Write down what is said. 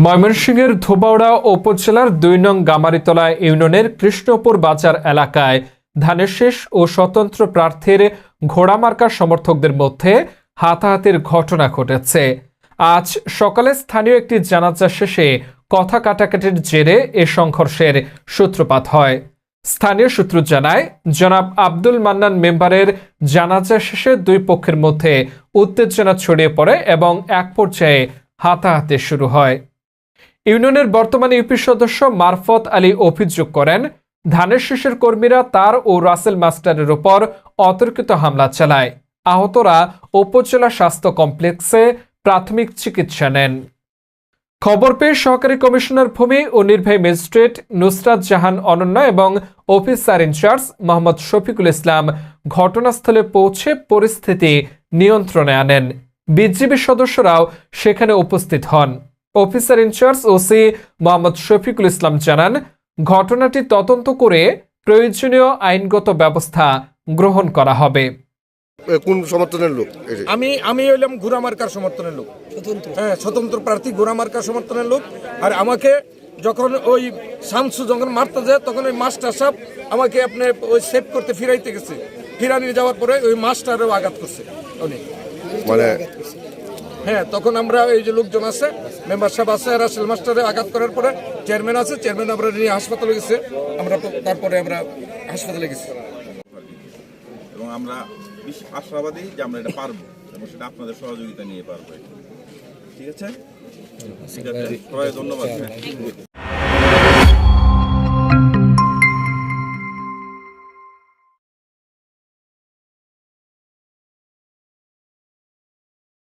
ময়মনসিংহের ধোবাউড়া উপজেলার ২ নং গামারিতলা ইউনিয়নের কৃষ্ণপুর বাজার এলাকায় ধানের শীষ ও স্বতন্ত্র প্রার্থীর ঘোড়ামার্কা সমর্থকদের মধ্যে হাতাহাতির ঘটনা ঘটেছে। আজ সকালে স্থানীয় একটি জানাজা শেষে কথা কাটাকাটির জেরে এ সংঘর্ষের সূত্রপাত হয়। স্থানীয় সূত্র জানায়, জনাব আব্দুল মান্নান মেম্বারের জানাজা শেষে দুই পক্ষের মধ্যে উত্তেজনা ছড়িয়ে পড়ে এবং এক পর্যায়ে হাতাহাতি শুরু হয়। ইউনিয়নের বর্তমান ইউপি সদস্য মারফত আলী অভিযোগ করেন, ধানের শীষের কর্মীরা তার ও রাসেল মাস্টারের উপর অতর্কিত হামলা চালায়। আহতরা উপজেলা স্বাস্থ্য কমপ্লেক্সে প্রাথমিক চিকিৎসা নেন। খবর পেয়ে সহকারী কমিশনার ভূমি ও নির্বাহী ম্যাজিস্ট্রেট নুসরাত জাহান অনন্য এবং অফিসার ইনচার্জ মোহাম্মদ শফিকুল ইসলাম ঘটনাস্থলে পৌঁছে পরিস্থিতি নিয়ন্ত্রণে আনেন। বিজিবি সদস্যরাও সেখানে উপস্থিত হন। Officer in-charge OC Mohammad Shafiqul Islam জানান, ঘটনাটি তদন্ত করে প্রয়োজনীয় আইনগত ব্যবস্থা গ্রহণ করা হবে। কোন সমর্থনের লোক? আমি হইলাম ঘোড়ামার্কার সমর্থনের লোক, স্বতন্ত্র প্রার্থী ঘোড়ামার্কার সমর্থনের লোক। আর আমাকে যখন ওই শামসু যখন মারতে যায়, তখন ওই মাস্টার সাহেব আমাকে আপনি ওই সেভ করতে ফিরাইতে গেছে। ফিরানি যাওয়ার পরে ওই মাস্টারও আঘাত করছে উনি, মানে তখন আমরা এই যে লোকজন আছে, মেম্বার সাহেব আছে, রাসেল মাস্টারে আঘাত করার পরে চেয়ারম্যান আছে, চেয়ারম্যান আমরা নিয়ে হাসপাতালে গেছে। তারপরে আমরা হাসপাতালে গেছি এবং আমরা আশাবাদী যে আমরা এটা পারবো এবং সেটা আপনাদের সহযোগিতা নিয়ে পারবো। ঠিক আছে, সবাই ধন্যবাদ।